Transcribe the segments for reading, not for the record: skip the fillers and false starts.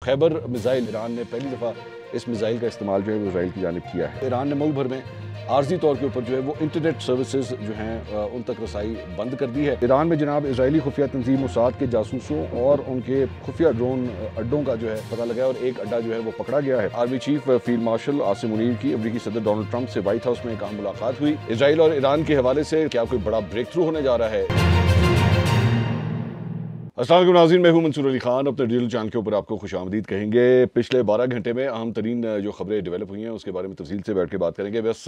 Khyber missile, Iran ने पहली दफ़ा इस मिसाइल का इस्तेमाल जो है वो इसराइल की जानिब किया है। ईरान ने मुल्क भर में आर्जी तौर के ऊपर जो है वो इंटरनेट सर्विसेज जो हैं उन तक रसाई बंद कर दी है। ईरान में जनाब इजरायली खुफिया तंजीम मोसाद के जासूसों और उनके खुफिया ड्रोन अड्डों का जो है पता लगा है और एक अड्डा जो है वो पकड़ा गया है। Army chief field marshal Asim Munir की अमेरिकी सदर डोनाल्ड ट्रंप से व्हाइट हाउस में एक अहम मुलाकात हुई। इजराइल और ईरान के हवाले से क्या कोई बड़ा ब्रेक थ्रू होने जा रहा है? अस्सलाम वालेकुम नाज़रीन, मैं हूं मंसूर अली खान। अपने डिजिटल चैनल के ऊपर आपको खुशामदीद कहेंगे। पिछले 12 घंटे में अहम तरीन जो खबरें डेवलप हुई हैं उसके बारे में तफसील से बैठ के बात करेंगे। बस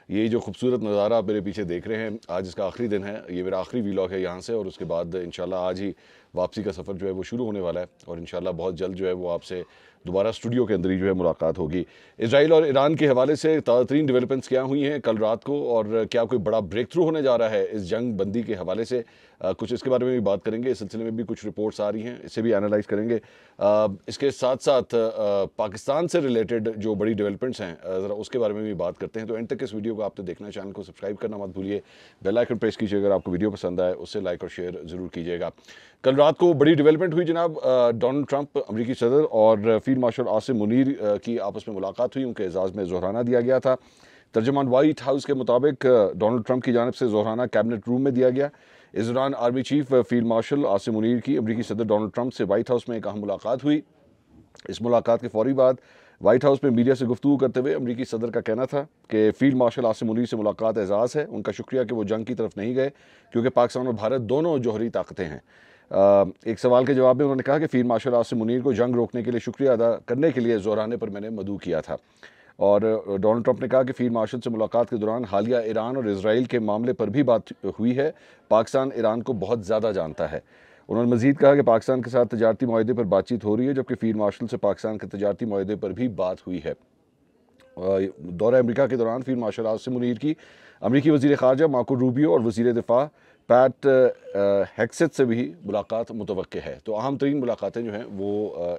ये जो खूबसूरत नज़ारा आप मेरे पीछे देख रहे हैं, आज इसका आखिरी दिन है, ये मेरा आखिरी वीलॉग है यहाँ से, और उसके बाद इंशाल्लाह आज ही वापसी का सफ़र जो है वो शुरू होने वाला है और इंशाल्लाह बहुत जल्द जो है वो आपसे दोबारा स्टूडियो के अंदर ही जो है मुलाकात होगी। इजराइल और ईरान के हवाले से ताज़ा तरीन डेवलपमेंट्स क्या हुई हैं कल रात को, और क्या कोई बड़ा ब्रेक थ्रू होने जा रहा है इस जंग बंदी के हवाले से, कुछ इसके बारे में भी बात करेंगे। इस सिलसिले में भी कुछ रिपोर्ट्स आ रही हैं, इसे भी एनालाइज करेंगे। इसके साथ साथ पाकिस्तान से रिलेटेड जो बड़ी डेवलपमेंट्स हैं ज़रा उसके बारे में भी बात करते हैं। तो एंड तक इस वीडियो को आपने देखना है, चैनल को सब्सक्राइब करना मत भूलिए, बेल आइकन प्रेस कीजिए। अगर आपको वीडियो पसंद आए उससे लाइक और शेयर ज़रूर कीजिएगा। कल रात को बड़ी डेवलपमेंट हुई जनाब। डोनाल्ड ट्रंप अमेरिकी सदर और फील्ड मार्शल आसिम मुनीर की आपस में मुलाकात हुई। उनके एजाज़ में ज़ोहराना दिया गया था। तर्जुमान व्हाइट हाउस के मुताबिक डोनाल्ड ट्रंप की जानिब से ज़ोहराना कैबिनेट रूम में दिया गया। इस दौरान army chief field marshal Asim Munir की अमेरिकी सदर डोनाल्ड ट्रंप से व्हाइट हाउस में एक अहम मुलाकात हुई। इस मुलाकात के फौरी बाद व्हाइट हाउस में मीडिया से गुफ्तगू करते हुए अमेरिकी सदर का कहना था कि फ़ील्ड मार्शल आसिम मुनीर से मुलाकात एजाज़ है। उनका शुक्रिया कि वो जंग की तरफ नहीं गए, क्योंकि पाकिस्तान और भारत दोनों जौहरी ताकतें हैं। एक सवाल के जवाब में उन्होंने कहा कि फ़ील्ड मार्शल आसिम मुनीर को जंग रोकने के लिए शुक्रिया अदा करने के लिए ज़ोहराने पर मैंने मदऊ किया था। और डोनाल्ड ट्रंप ने कहा कि फील्ड मार्शल से मुलाकात के दौरान हालिया ईरान और इसराइल के मामले पर भी बात हुई है। पाकिस्तान ईरान को बहुत ज़्यादा जानता है। उन्होंने मज़ीद कहा कि पाकिस्तान के साथ तजारती माहदे पर बातचीत हो रही है, जबकि फील्ड मार्शल से पाकिस्तान के तजारती माहदे पर भी बात हुई है। दौरे अमेरिका के दौरान फील्ड मार्शल आसिम मुनीर की अमेरिकी वज़ीर ख़ारजा मार्को रूबियो और वज़ीर दिफ़ा पैट हेक्सेट से भी मुलाकात मुतवक्के है। तो अहम तरीन मुलाकातें जो हैं वो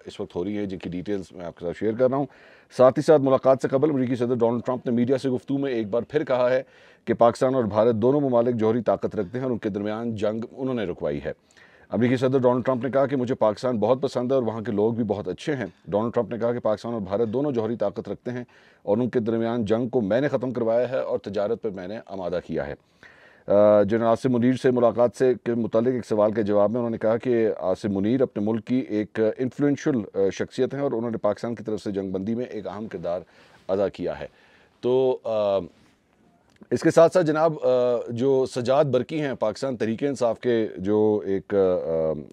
इस वक्त हो रही हैं, जिनकी डिटेल्स मैं आपके साथ शेयर कर रहा हूँ। साथ ही साथ मुलाकात से कबल अमेरिकी सदर डोनाल्ड ट्रंप ने मीडिया से गुफ्तगू में एक बार फिर कहा है कि पाकिस्तान और भारत दोनों ममालिक जौहरी ताकत रखते हैं और उनके दरमियान जंग उन्होंने रुकवाई है। अमेरिकी सदर डोनाल्ड ट्रंप ने कहा कि मुझे पाकिस्तान बहुत पसंद है और वहाँ के लोग भी बहुत अच्छे हैं। डोनाल्ड ट्रंप ने कहा कि पाकिस्तान और भारत दोनों जौहरी ताकत रखते हैं और उनके दरमियान जंग को मैंने ख़त्म करवाया है और तजारत पर मैंने आमादा किया है। जनरल आसिम मुनीर से मुलाकात से के मुतालिक एक सवाल के जवाब में उन्होंने कहा कि आसिम मुनीर अपने मुल्क की एक इन्फ्लुएंशियल शख्सियत हैं और उन्होंने पाकिस्तान की तरफ से जंगबंदी में एक अहम किरदार अदा किया है। तो इसके साथ साथ जनाब जो सजाद बरकी हैं, पाकिस्तान तहरीक इंसाफ के जो एक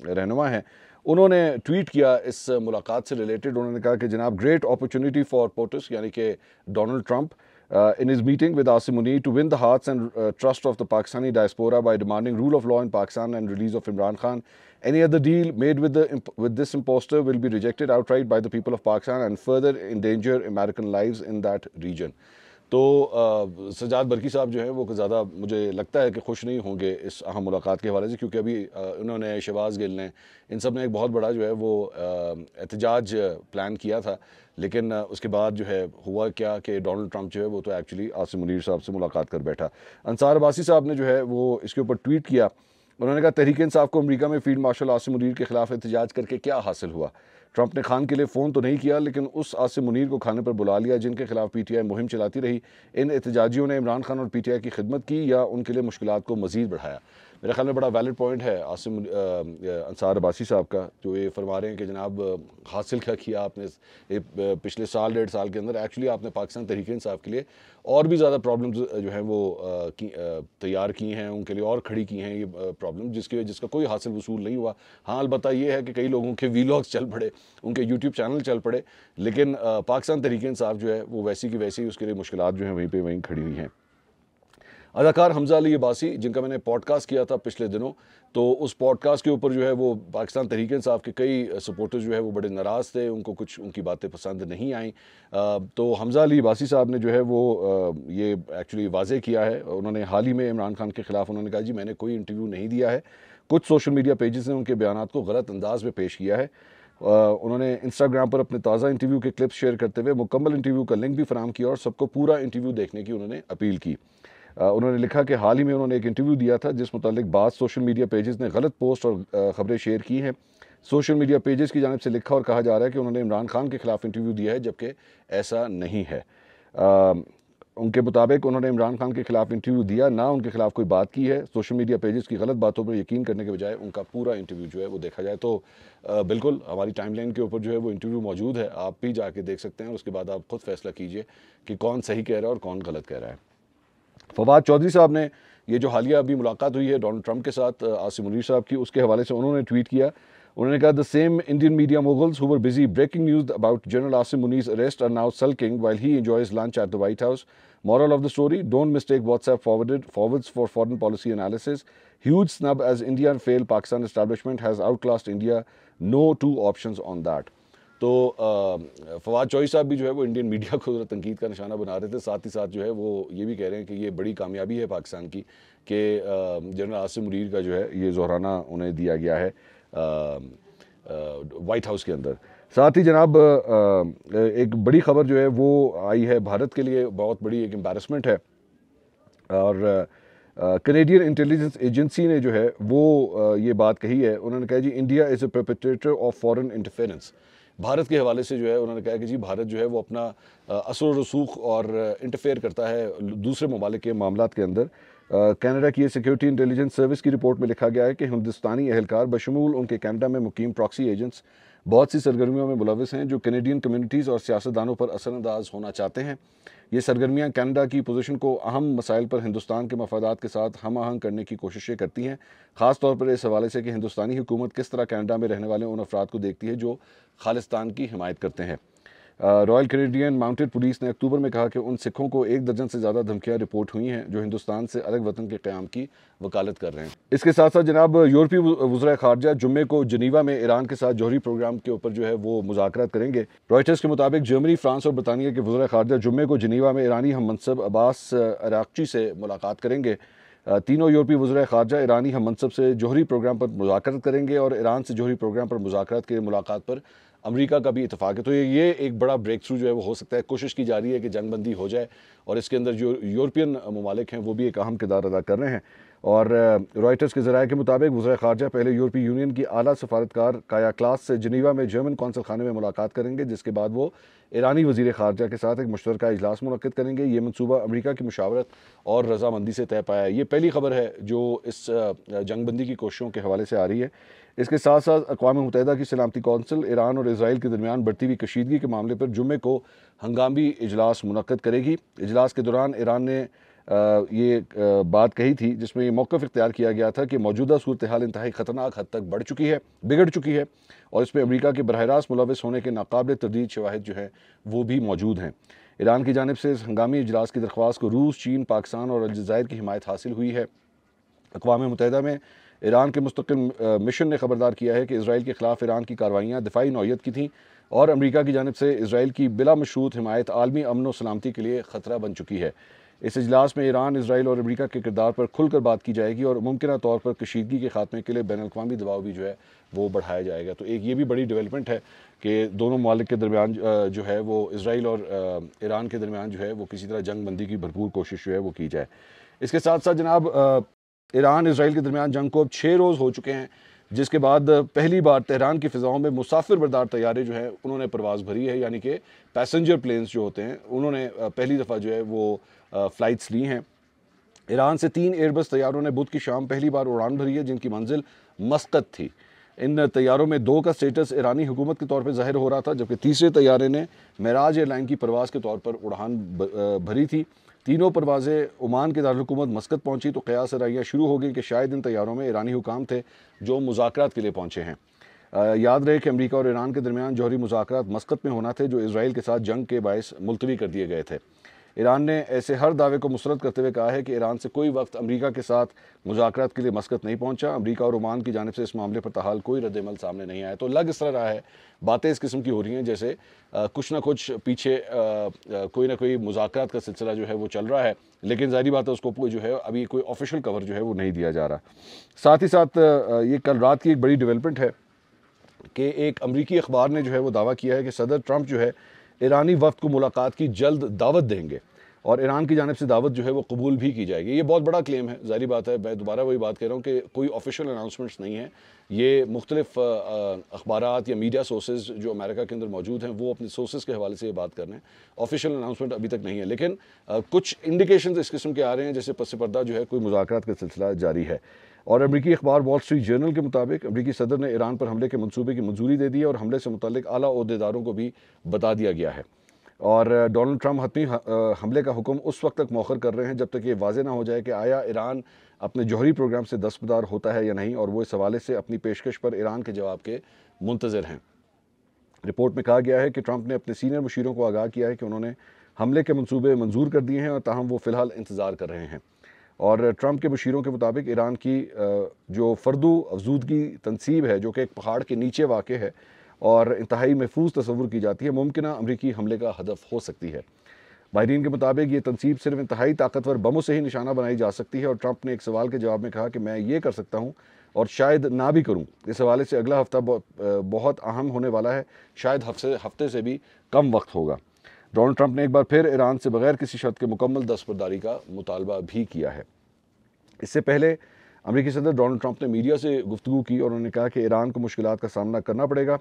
रहनुमा हैं, उन्होंने ट्वीट किया इस मुलाकात से रिलेटेड। उन्होंने कहा कि जनाब ग्रेट अपॉर्चुनिटी फॉर पोटस यानी कि Donald Trump in his meeting with Asim Munir to win the hearts and trust of the Pakistani diaspora by demanding rule of law in Pakistan and release of Imran Khan. Any other deal made with this imposter will be rejected outright by the people of Pakistan and further endanger American lives in that region. तो सजाद बरकी साहब जो है वो ज़्यादा मुझे लगता है कि खुश नहीं होंगे इस अहम मुलाकात के हवाले से, क्योंकि अभी उन्होंने शहबाज गिल ने इन सब ने एक बहुत बड़ा जो है वो एहतजाज प्लान किया था, लेकिन उसके बाद जो है हुआ क्या कि डोनाल्ड ट्रंप जो है वो तो एक्चुअली आसिम मुनीर साहब से मुलाकात कर बैठा। अंसार अब्बासी साहब ने जो है वो इसके ऊपर ट्वीट किया। उन्होंने कहा तहरीक इंसाफ को अमेरिका में फील्ड मार्शल आसिम मुनीर के खिलाफ एहतजाज करके क्या हासिल हुआ। ट्रंप ने खान के लिए फ़ोन तो नहीं किया, लेकिन उस आसिम मुनीर को खाने पर बुला लिया जिनके खिलाफ पीटीआई मुहिम चलाती रही। इन एहतजाजियों ने इमरान खान और पीटीआई की खिदमत की या उनके लिए मुश्किलात को मज़ीद बढ़ाया। मेरे ख्याल में बड़ा वैलिड पॉइंट है आसिम अंसार अब्बासी साहब का, जो ये फरमा रहे हैं कि जनाब हासिल क्या किया आपने पिछले साल डेढ़ साल के अंदर। एक्चुअली आपने पाकिस्तान तहरीक इंसाफ के लिए और भी ज़्यादा प्रॉब्लम्स जो हैं वो तैयार की हैं, उनके लिए और खड़ी की हैं ये प्रॉब्लम, जिसका कोई हासिल वसूल नहीं हुआ। हाँ, अलबत्ता ये है कि कई लोगों के वीलॉग्स चल पड़े, उनके यूट्यूब चैनल चल पड़े, लेकिन पाकिस्तान तहरीक इंसाफ जो है वो वैसी की वैसी उसके लिए मुश्किलात जो हैं वहीं पे वहीं खड़ी हुई हैं। अदाकार हमजा अली अब्बासी, जिनका मैंने पॉडकास्ट किया था पिछले दिनों, तो उस पॉडकास्ट के ऊपर जो है वो पाकिस्तान तहरीक इंसाफ के कई सपोर्टर्स जो है वो बड़े नाराज़ थे, उनको कुछ उनकी बातें पसंद नहीं आईं। तो हमजा अली अब्बासी साहब ने जो है वो ये एक्चुअली वाज़े किया है। उन्होंने हाल ही में इमरान खान के ख़िलाफ़ उन्होंने कहा जी मैंने कोई इंटरव्यू नहीं दिया है। कुछ सोशल मीडिया पेजेस ने उनके बयानात को गलत अंदाज में पेश किया है। उन्होंने इंस्टाग्राम पर अपने ताज़ा इंटरव्यू के क्लिप्स शेयर करते हुए मुकम्मल इंटरव्यू का लिंक भी फराहम किया और सबको पूरा इंटरव्यू देखने की उन्होंने अपील की। उन्होंने लिखा कि हाल ही में उन्होंने एक इंटरव्यू दिया था जिस मुतालिक बाद सोशल मीडिया पेजेस ने गलत पोस्ट और ख़बरें शेयर की हैं। सोशल मीडिया पेजेस की जानिब से लिखा और कहा जा रहा है कि उन्होंने इमरान खान के खिलाफ इंटरव्यू दिया है, जबकि ऐसा नहीं है। उनके मुताबिक उन्होंने इमरान खान के खिलाफ इंटरव्यू दिया, ना उनके खिलाफ कोई बात की है। सोशल मीडिया पेजेस की गलत बातों पर यकीन करने के बजाय उनका पूरा इंटरव्यू जो है वो देखा जाए तो बिल्कुल हमारी टाइमलाइन के ऊपर जो है वो इंटरव्यू मौजूद है, आप भी जाके देख सकते हैं। उसके बाद आप खुद फैसला कीजिए कि कौन सही कह रहा है और कौन गलत कह रहा है। फवाद चौधरी साहब ने ये जो हालिया अभी मुलाकात हुई है डोनाल्ड ट्रंप के साथ आसिम मुनीर साहब की, उसके हवाले से उन्होंने ट्वीट किया। उन्होंने कहा, the same Indian media moguls who were busy breaking news about general Asim Munir's arrest are now sulking while he enjoys lunch at the White House. Moral of the story, don't mistake WhatsApp forwards for foreign policy analysis. Huge snub as India failed Pakistan establishment has outclassed India. No two options on that. तो फवाद चौधरी साहब भी जो है वो Indian media को तनकीद का निशाना बना रहे थे। साथ ही साथ जो है वो ये भी कह रहे हैं कि ये बड़ी कामयाबी है पाकिस्तान की कि जनरल आसिम मुनीर का जो है ये ज़ोहराना उन्हें दिया गया है वाइट हाउस के अंदर। साथ ही जनाब एक बड़ी खबर जो है वो आई है, भारत के लिए बहुत बड़ी एक एम्बैरसमेंट है। और कैनेडियन इंटेलिजेंस एजेंसी ने जो है वो ये बात कही है। उन्होंने कहा जी, India is a perpetrator of foreign interference. Bharat के हवाले से जो है उन्होंने कहा कि जी भारत जो है वो अपना असर रसूख और इंटरफेयर करता है दूसरे ममालिक के मामलात के अंदर। कनाडा की सिक्योरिटी इंटेलिजेंस सर्विस की रिपोर्ट में लिखा गया है कि हिंदुस्तानी अहलकार बशमूल उनके कनाडा में मुकीम प्रॉक्सी एजेंट्स बहुत सी सरगर्मियों में मुलविस हैं जो कैनेडियन कम्युनिटीज़ और सियासतदानों पर असरअंदाज होना चाहते हैं। ये सरगर्मियाँ कनाडा की पोजीशन को अहम मसाइल पर हिंदुस्तान के मफादात के साथ हम आहंग करने की कोशिशें करती हैं, ख़ास तौर पर इस हवाले से कि हिंदुस्तानी हुकूमत किस तरह कनाडा में रहने वाले उन अफराद को देखती है जो खालिस्तान की हिमायत करते हैं। रॉयल कैनेडियन माउंटेड पुलिस ने अक्टूबर में कहा कि उन सिखों को 1 दर्जन से ज़्यादा धमकियाँ रिपोर्ट हुई हैं जो हिंदुस्तान से अलग वतन के क़याम की वकालत कर रहे हैं। इसके साथ साथ जनाब यूरोपीय वज़ीर ख़ारजा जुम्मे को जिनीवा में ईरान के साथ जौहरी प्रोग्राम के ऊपर जो है वो मुज़ाकरात करेंगे। रॉयटर्स के मुताबिक जर्मनी, फ्रांस और बरतानिया के वज़ीर ख़ारजा जुम्मे को जिनीवा में ईरानी हम मनसब अब्बास अराक़ची से मुलाकात करेंगे। तीनों यूरोपीय वज़ीर ख़ारजा ईरानी हम मनसब से जौहरी प्रोग्राम पर मुज़ाकरात करेंगे और ईरान से जौहरी प्रोग्राम पर मुज़ाकरात के मुलाकात पर अमेरिका का भी इतफाक़ है। तो ये एक बड़ा ब्रेक थ्रू जो है वो हो सकता है। कोशिश की जा रही है कि जंगबंदी हो जाए और इसके अंदर जो यूरोपियन ममालिक हैं वो भी एक अहम किरदार अदा कर रहे हैं। और रॉयटर्स के ज़राए के मुताबिक वज़ीर ख़ारजा पहले यूरोपीय यूनियन की आला सफारतकार काया क्लास से जिनीवा में जर्मन कौंसल खाने में मुलाकात करेंगे, जिसके बाद वो ईरानी वज़ीर ख़ारजा के साथ एक मुश्तरका इजलास मुनक़्क़िद करेंगे। ये मनसूबा अमेरिका की मुशावरत और रजामंदी से तय पाया है। ये पहली खबर है जो इस जंगबंदी की कोशिशों के हवाले से आ रही है। इसके साथ साथ अक़वाम मुत्तहिदा की सलामती कौंसिल ईरान और इजराइल के दरमियान बढ़ती हुई कशीदगी के मामले पर जुम्मे को हंगामी इजलास मुनक़्क़िद करेगी। इजलास के दौरान ईरान ने ये बात कही थी जिसमें ये मौक़िफ़ इख्तियार किया गया था कि मौजूदा सूरत हाल इंतहाई ख़तरनाक हद तक बिगड़ चुकी है और इसमें अमेरिका के बरहरास्त मुलविस होने के नाकाबिल तरदीद शवाहिद जो हैं वो भी मौजूद हैं। ईरान की जानिब से इस हंगामी इजलास की दरख्वास्त को रूस, चीन, पाकिस्तान और अलजायर की हिमायत हासिल हुई है। अक़वाम मुत्तहिदा में ईरान के मुस्तक़िल मिशन ने खबरदार किया है कि इसराइल के ख़िलाफ़ ईरान की कार्रवाइयाँ दिफ़ाई नौइयत की थीं और अमेरिका की जानिब से इसराइल की बिला मशरूत हिमायत आलमी अमन व सलामती के लिए ख़तरा बन चुकी है। इस इजलास में ईरान, इसराइल और अमेरिका के किरदार पर खुलकर बात की जाएगी और मुमकिन तौर पर कशीदगी के खात्मे के लिए बैनुल-अक़वामी दबाव भी जो है वो बढ़ाया जाएगा। तो एक ये भी बड़ी डेवलपमेंट है कि दोनों ममालिक के दरमियान जो है वो इसराइल और ईरान के दरमियान जो है वो किसी तरह जंग बंदी की भरपूर कोशिश जो है वो की जाए। इसके साथ साथ जनाब ईरान इसराइल के दरमियान जंग को अब 6 रोज़ हो चुके हैं, जिसके बाद पहली बार तेहरान की फ़िज़ाओं में मुसाफिर बरदार तैयारे जो हैं उन्होंने परवाज़ भरी है, यानी कि पैसेंजर प्लेन्स जो होते हैं उन्होंने पहली दफ़ा जो है वो फ़्लाइट्स ली हैं। ईरान से 3 एयरबस तैयारों ने बुध की शाम पहली बार उड़ान भरी है, जिनकी मंजिल मस्कत थी। इन तैयारों में 2 का स्टेटस ईरानी हुकूमत के तौर पर ज़ाहिर हो रहा था, जबकि तीसरे तैयारे ने मेराज एयरलाइन की परवाज़ के तौर पर उड़ान भरी थी। तीनों परवाज़ें ओमान के दारुल मस्कत पहुंची तो क़यास रइयाँ शुरू हो गई कि शायद इन तैयारों में ईरानी हुकाम थे जो मुज़ाकरात के लिए पहुंचे हैं। याद रहे कि अमेरिका और ईरान के दरमियान जौहरी मुज़ाकरात मस्कत में होना थे जो इसराइल के साथ जंग के बायस मुलतवी कर दिए गए थे। ईरान ने ऐसे हर दावे को मुस्तरद करते हुए कहा है कि ईरान से कोई वक्त अमेरिका के साथ मुज़ाकरात के लिए मस्कत नहीं पहुंचा। अमेरिका और ओमान की जानिब से इस मामले पर ताहाल कोई रद्द-ए-अमल सामने नहीं आया। तो लग इस तरह रहा है, बातें इस किस्म की हो रही हैं जैसे कुछ ना कुछ पीछे कोई ना कोई मुज़ाकरात का सिलसिला जो है वो चल रहा है, लेकिन ज़ाहिर बात है उसको जो है अभी कोई ऑफिशियल कवर जो है वो नहीं दिया जा रहा। साथ ही साथ ये कल रात की एक बड़ी डेवलपमेंट है कि एक अमरीकी अखबार ने जो है वो दावा किया है कि सदर ट्रंप जो है ईरानी वफ़द को मुलाकात की जल्द दावत देंगे। और ईरान की जानिब से दावत जो है वो कबूल भी की जाएगी। ये बहुत बड़ा क्लेम है, ज़ाहिर बात है, मैं दोबारा वही बात कह रहा हूँ कि कोई ऑफिशियल अनाउंसमेंट्स नहीं है। ये मुख्तलिफ अखबारात या मीडिया सोर्सेज जो अमेरिका के अंदर मौजूद हैं वो अपने सोर्सेज के हवाले से ये बात कर रहे हैं। ऑफिशियल अनाउंसमेंट अभी तक नहीं है, लेकिन कुछ इंडिकेशन इस किस्म के आ रहे हैं जैसे पस पर्दा जो है कोई मुज़ाकरात का सिलसिला जारी है। और अमरीकी अखबार वॉल स्ट्रीट जर्नल के मुताबिक अमरीकी सदर ने ईरान पर हमले के मंसूबे की मंजूरी दे दी है और हमले से मुतल्लिक आला ओहदेदारों को भी बता दिया गया है। और डोनाल्ड ट्रंप हतमी हमले का हुक्म उस वक्त तक मौखर कर रहे हैं जब तक ये वाज़े ना हो जाए कि आया ईरान अपने जौहरी प्रोग्राम से दस्तबरदार होता है या नहीं, और वो इस हवाले से अपनी पेशकश पर ईरान के जवाब के मुंतज़र हैं। रिपोर्ट में कहा गया है कि ट्रंप ने अपने सीनियर मुशीरों को आगाह किया है कि उन्होंने हमले के मंसूबे मंजूर कर दिए हैं और ताहम वो फ़िलहाल इंतज़ार कर रहे हैं। और ट्रंप के मुशीरों के मुताबिक ईरान की जो फर्दू अफजूदगी तनसीब है जो कि एक पहाड़ के नीचे वाक़ है और इंतहाई महफूज तस्वुर की जाती है, मुमकिन अमरीकी हमले का हदफ हो सकती है। माहिरीन के मुताबिक ये तनसीब सिर्फ इंतहाई ताकतवर बमों से ही निशाना बनाई जा सकती है। और ट्रंप ने एक सवाल के जवाब में कहा कि मैं ये कर सकता हूँ और शायद ना भी करूँ। इस हवाले से अगला हफ्ता बहुत अहम होने वाला है, शायद हफ्ते से भी कम वक्त होगा। डोनाल्ड ट्रंप ने एक बार फिर ईरान से बगैर किसी शर्त के मुकम्मल दस्तबरदारी का मुतालबा भी किया है। इससे पहले अमरीकी सदर डोनाल्ड ट्रंप ने मीडिया से गुफ्तगू की और उन्होंने कहा कि ईरान को मुश्किलात का सामना करना पड़ेगा।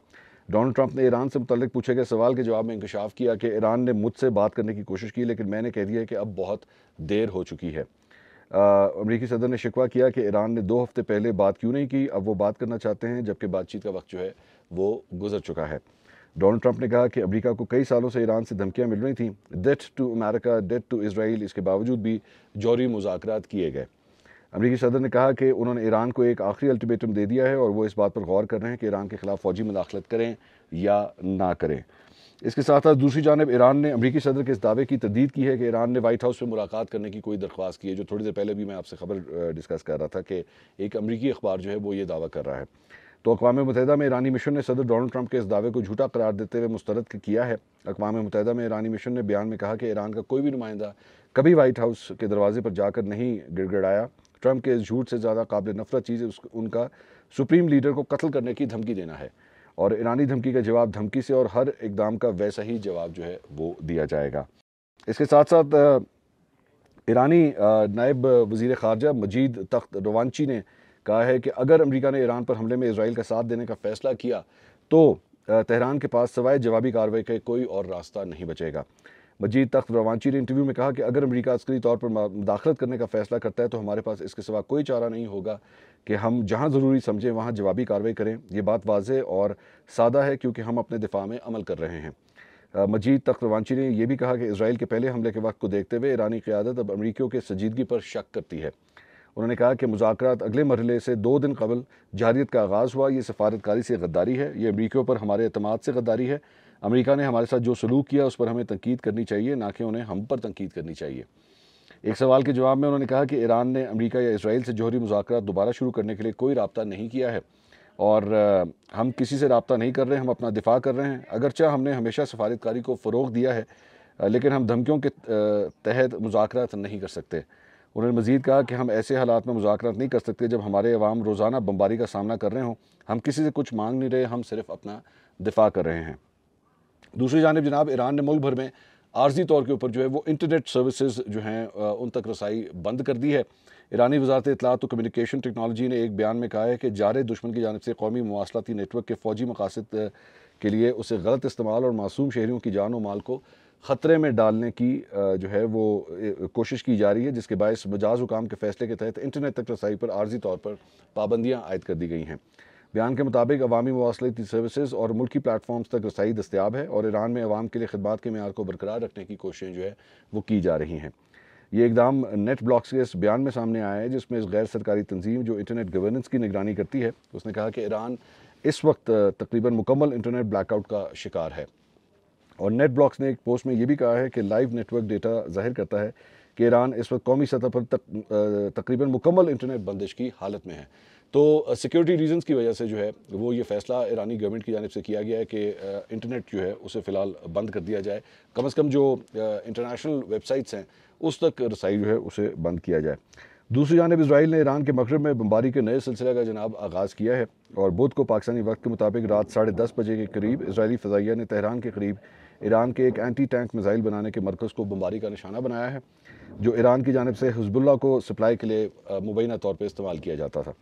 डोनाल्ड ट्रंप ने ईरान से मुतल्लिक पूछे गए सवाल के जवाब में इंकशाफ किया कि ईरान ने मुझसे बात करने की कोशिश की, लेकिन मैंने कह दिया कि अब बहुत देर हो चुकी है। अमरीकी सदर ने शिकवा किया कि ईरान ने 2 हफ्ते पहले बात क्यों नहीं की, अब वो बात करना चाहते हैं जबकि बातचीत का वक्त जो है वो गुजर चुका है। डोनाल्ड ट्रंप ने कहा कि अमेरिका को कई सालों से ईरान से धमकियां मिल रही थीं, death to America, death to Israel, इसके बावजूद भी जौहरी मुज़ाकरात किए गए। अमरीकी सदर ने कहा कि उन्होंने ईरान को एक आखिरी अल्टीमेटम दे दिया है और वो इस बात पर गौर कर रहे हैं कि ईरान के खिलाफ फ़ौजी मुदाखलत करें या ना करें। इसके साथ साथ दूसरी जानब ईरान ने अमरीकी सदर के इस दावे की तर्दीद की है कि ईरान ने वाइट हाउस में मुलाकात करने की कोई दरख्वास्त की है, जो थोड़ी देर पहले भी मैं आपसे खबर डिस्कस कर रहा था कि एक अमरीकी अखबार जो है वो ये दावा कर रहा है। तो अक़वाम मुत्तहिदा में ईरानी मिशन ने सदर डोनाल्ड ट्रंप के इस दावे को झूठा करार देते हुए मुस्तरद किया है। अक़वाम मुत्तहिदा में ईरानी मिशन ने बयान में कहा कि ईरान का कोई भी नुमाइंदा कभी वाइट हाउस के दरवाजे पर जाकर नहीं गिड़गिड़ाया। ट्रंप के इस झूठ से ज़्यादा काबिल नफरत चीज़ उनका सुप्रीम लीडर को कत्ल करने की धमकी देना है, और ईरानी धमकी का जवाब धमकी से और हर इकदाम का वैसा ही जवाब जो है वो दिया जाएगा। इसके साथ साथ ईरानी नायब वज़ीर ख़ारजा मजीद तख्त रवांची ने कहा है कि अगर अमेरिका ने ईरान पर हमले में इसराइल का साथ देने का फ़ैसला किया तो तेहरान के पास सवाए जवाबी कार्रवाई के कोई और रास्ता नहीं बचेगा। मजीद तख्त रवांची ने इंटरव्यू में कहा कि अगर अमेरिका अस्करी तौर पर मुदाखलत करने का फ़ैसला करता है तो हमारे पास इसके सिवा कोई चारा नहीं होगा कि हम जहाँ ज़रूरी समझें वहाँ जवाबी कार्रवाई करें। ये बात वाज़ेह और सादा है क्योंकि हम अपने दिफा में अमल कर रहे हैं। मजीद तख्त रवांची ने यह भी कहा कि इसराइल के पहले हमले के वक्त को देखते हुए ईरानी क़यादत अब अमरीकियों के संजीदगी पर शक करती है। उन्होंने कहा कि मुज़ाकरात अगले मरहले से 2 दिन कबल जारियत का आगाज़ हुआ। ये सफारतकारी से गद्दारी है, ये अमरीकियों पर हमारे एतमाद से गद्दारी है। अमेरिका ने हमारे साथ जो सलूक किया उस पर हमें तनकीद करनी चाहिए, ना कि उन्हें हम पर तनकीद करनी चाहिए। एक सवाल के जवाब में उन्होंने कहा कि ईरान ने अमेरिका या इसराइल से जौहरी मुज़ाकरात दोबारा शुरू करने के लिए कोई राब्ता नहीं किया है और हम किसी से राब्ता नहीं कर रहे हैं, हम अपना दिफा कर रहे हैं। अगरचा हमने हमेशा सफारतकारी को फ़रोग़ दिया है, लेकिन हम धमकियों के तहत मुज़ाकरात नहीं कर सकते। उन्होंने मज़ीद कहा कि हम ऐसे हालात में मुज़ाकरात नहीं कर सकते जब हमारे अवाम रोज़ाना बमबारी का सामना कर रहे हों। हम किसी से कुछ मांग नहीं रहे, हम सिर्फ अपना दिफा कर रहे हैं। दूसरी जानिब जनाब ईरान ने मुल्क भर में आर्जी तौर के ऊपर जो है वो इंटरनेट सर्विसेज जो हैं उन तक रसाई बंद कर दी है। ईरानी वज़ारत इत्तलात और कम्युनिकेशन टेक्नोलॉजी ने एक बयान में कहा है कि जारे दुश्मन की जानिब से कौमी मवासलाती नेटवर्क के फ़ौजी मकासद के लिए उसे गलत इस्तेमाल और मासूम शहरियों की जान और माल को ख़तरे में डालने की जो है वो कोशिश की जा रही है, जिसके बायस मजाज हुकाम के फ़ैसले के तहत इंटरनेट तक रसाई पर आर्जी तौर पर पाबंदियाँ आयद कर दी गई हैं। बयान के मुताबिक अवामी मवासलाती सर्विसेज और मुल्की प्लेटफॉर्म्स तक रसाई दस्तियाब है और ईरान में अवाम के लिए खिदमात के मेयार को बरकरार रखने की कोशिशें जो है वो की जा रही हैं। ये इकदाम नेट ब्लॉक्स के इस बयान में सामने आया है, जिसमें इस गैर सरकारी तंजीम जो इंटरनेट गवर्नेंस की निगरानी करती है उसने कहा कि ईरान इस वक्त तकरीबन मुकम्मल इंटरनेट ब्लैकआउट का शिकार है। और नेट ब्लॉक्स ने एक पोस्ट में ये भी कहा है कि लाइव नेटवर्क डेटा जाहिर करता है कि ईरान इस वक्त कौमी सतह पर तकरीबन मुकम्मल इंटरनेट बंदिश की हालत में है। तो सिक्योरिटी रीजंस की वजह से जो है वो ये फ़ैसला ईरानी गवर्नमेंट की जानिब से किया गया है कि इंटरनेट जो है उसे फ़िलहाल बंद कर दिया जाए, कम से कम जो इंटरनेशनल वेबसाइट्स हैं उस तक रसाई जो है उसे बंद किया जाए। दूसरी जानिब इसराइल ने ईरान के मगरब में बमबारी के नए सिलसिले का जनाब आगाज़ किया है और बुध को पाकिस्तानी वक्त के मुताबिक रात 10:30 बजे के करीब इसराइली फ़ज़ाइया ने तेहरान के करीब ईरान के एक एंटी टैंक मिसाइल बनाने के मरकज़ को बमबारी का निशाना बनाया है, जो ईरान की जानिब से हिज़्बुल्लाह को सप्लाई के लिए मुबैना तौर पर इस्तेमाल किया जाता था।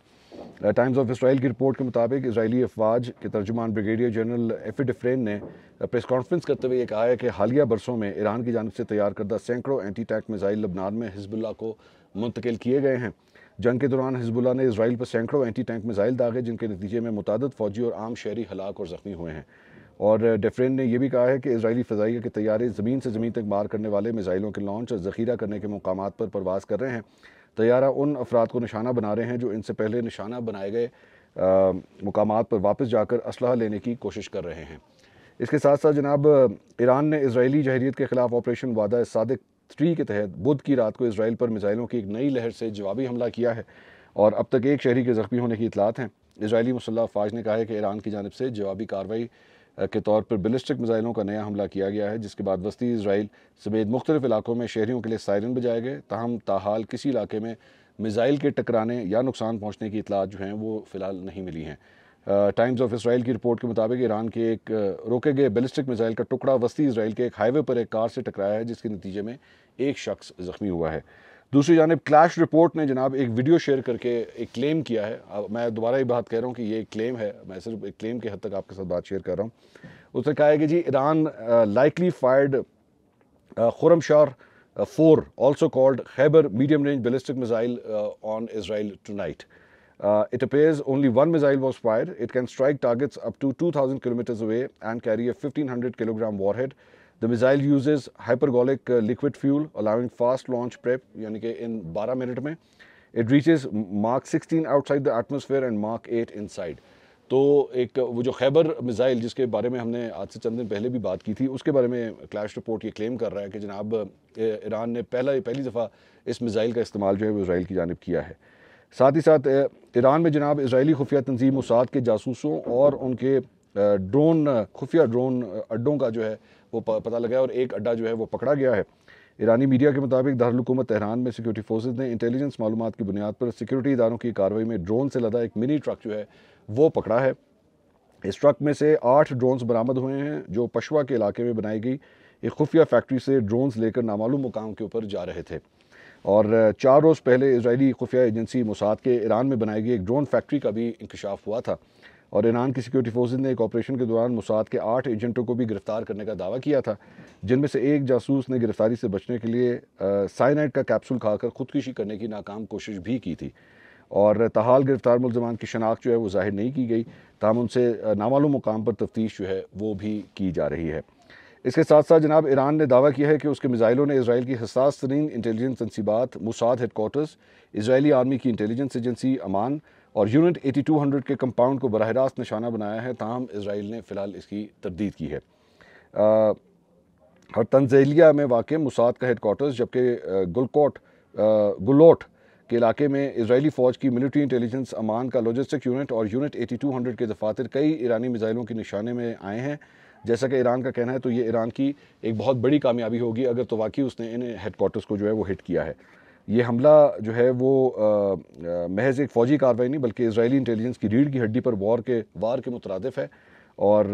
टाइम्स ऑफ इसराइल की रिपोर्ट के मुताबिक इसराइली अफवाज के तर्जुमान ब्रिगेडियर जनरल एफी डिफ्रेन ने प्रेस कॉन्फ्रेंस करते हुए ये कहा है कि हालिया बरसों में ईरान की जानिब से तैयार करदा सैकड़ों एंटी टैंक मिसाइल लबनान में हिज़्बुल्लाह को मुंतकिल किए गए हैं। जंग के दौरान हिज़्बुल्लाह ने इसराइल पर सैकड़ों एंटी टैंक मिसाइल दागे, जिनके नतीजे में मुतादिद फौजी और आम शहरी हलाक और ज़ख्मी हुए हैं। और डेफरेन ने यह भी कहा है कि इसराइली फ़ज़ाइया के तैयारे ज़मीन से ज़मीन तक मार करने वाले मिसाइलों के लॉन्च और ज़ख़ीरा करने के मुकामात पर परवाज़ कर रहे हैं। तैयारा उन अफराद को निशाना बना रहे हैं जो इनसे पहले निशाना बनाए गए मुकामात पर वापस जाकर असलहा लेने की कोशिश कर रहे हैं। इसके साथ साथ जनाब ईरान ने इसराइली जहरीत के ख़िलाफ़ ऑपरेशन वादा सादिक 3 के तहत बुध की रात को इसराइल पर मिसाइलों की एक नई लहर से जवाबी हमला किया है और अब तक एक शहरी के ज़ख्मी होने की इतलात हैं। इसराइली मुसल्लह अफवाज ने कहा है कि ईरान की जानिब से जवाबी कार्रवाई के तौर पर बैलिस्टिक मिसाइलों का नया हमला किया गया है, जिसके बाद वस्ती इसराइल समेत मुख्तलिफ इलाकों में शहरियों के लिए सायरन बजाए गए। ताहम ताहाल किसी इलाके में मिसाइल के टकराने या नुकसान पहुँचने की इतलात जो हैं वो फ़िलहाल नहीं मिली हैं। टाइम्स ऑफ इसराइल की रिपोर्ट के मुताबिक ईरान के एक रोके गए बैलिस्टिक मिसाइल का टुकड़ा वस्ती इसराइल के एक हाईवे पर एक कार से टकराया है, जिसके नतीजे में एक शख्स ज़ख्मी हुआ है। दूसरी जानिब क्लैश रिपोर्ट ने जनाब एक वीडियो शेयर करके एक क्लेम किया है। अब मैं दोबारा ही बात कह रहा हूँ कि ये एक क्लेम है, मैं सिर्फ एक क्लेम के हद तक आपके साथ बात शेयर कर रहा हूँ। उसने कहा है कि जी Iran likely fired Khorramshahr 4 also called Khyber medium range ballistic missile on Israel tonight. It appears only one missile was fired. It can strike targets up to 2,000 kilometers away and carry a 1,500 kilogram warhead. The missile uses hypergolic liquid fuel, allowing fast launch prep, यानी कि in 12 minute में it reaches Mach 16 outside the atmosphere and Mach 8 inside. तो एक वो जो Khyber missile जिसके बारे में हमने आज से चंद दिन पहले भी बात की थी, उसके बारे में क्लैश रिपोर्ट ये क्लेम कर रहा है कि जनाब ईरान ने पहली दफ़ा इस मिसाइल का इस्तेमाल जो है वो इसराइल की जानिब किया है। साथ ही साथ ईरान में जनाब इसराइली खुफिया तंजीम मोसाद के जासूसों और उनके खुफिया ड्रोन अड्डों का जो है वो पता लगा और एक अड्डा जो है वो पकड़ा गया है। ईरानी मीडिया के मुताबिक दारुल हुकूमत तेहरान में सिक्योरिटी फोर्सेज ने इंटेलिजेंस मालूमात की बुनियाद पर सिक्योरिटी इदारों की कार्रवाई में ड्रोन से लदा एक मिनी ट्रक जो है वो पकड़ा है। इस ट्रक में से 8 ड्रोन्स बरामद हुए हैं, जो पशवा के इलाके में बनाई गई एक खुफिया फैक्ट्री से ड्रोन्स लेकर नामालूम मुकाम के ऊपर जा रहे थे। और 4 रोज़ पहले इसराइली खुफिया एजेंसी मोसाद के ईरान में बनाई गई एक ड्रोन फैक्ट्री का भी इंकशाफ हुआ था और ईरान की सिक्योरिटी फोर्सेज ने एक ऑपरेशन के दौरान मोसाद के 8 एजेंटों को भी गिरफ्तार करने का दावा किया था, जिनमें से एक जासूस ने गिरफ्तारी से बचने के लिए साइनाइड का कैप्सूल खाकर खुदकुशी करने की नाकाम कोशिश भी की थी। और ताहाल गिरफ्तार मुलजमान की शनाख्त जो है वो जाहिर नहीं की गई, ताहम उनसे नामालूम मुकाम पर तफ्तीश जो है वो भी की जा रही है। इसके साथ साथ जनाब ईरान ने दावा किया है कि उसके मिसाइलों ने इसराइल की हसास तरीन इंटेलिजेंस तनसीबात मोसाद हेडकोार्टर्स, इसराइली आर्मी की इंटेलिजेंस एजेंसी अमान और यूनिट 8200 के कंपाउंड को बराह रास्त निशाना बनाया है। ताहम इसराइल ने फ़िलहाल इसकी तरदीद की है। और तंज़ेलिया में वाक़ मोसाद का हेडकोार्टर्स, जबकि गुलोट के इलाके में इसराइली फ़ौज की मिलिट्री इंटेलिजेंस अमान का लॉजिस्टिक यूनिट और यूनिट 8200 के दफातर कई ईरानी मिसाइलों के निशाने में आए हैं। जैसा कि ईरान का कहना है तो ये ईरान की एक बहुत बड़ी कामयाबी होगी अगर तो वाकई उसने इन हेडकोार्टर्स को जो है वो हिट किया है। ये हमला जो है वो महज एक फ़ौजी कार्रवाई नहीं बल्कि इसराइली इंटेलिजेंस की रीढ़ की हड्डी पर वार के मुतरादिफ है और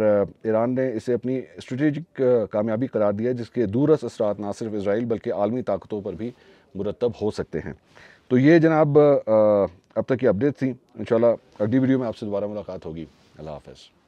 ईरान ने इसे अपनी स्ट्रेटेजिक कामयाबी करार दिया, जिसके दूरस असरात ना सिर्फ इसराइल बल्कि आलमी ताकतों पर भी मुरतब हो सकते हैं। तो ये जनाब अब तक की अपडेट थी। इंशाल्लाह अगली वीडियो में आपसे दोबारा मुलाकात होगी। अल्लाह हाफ़िज़।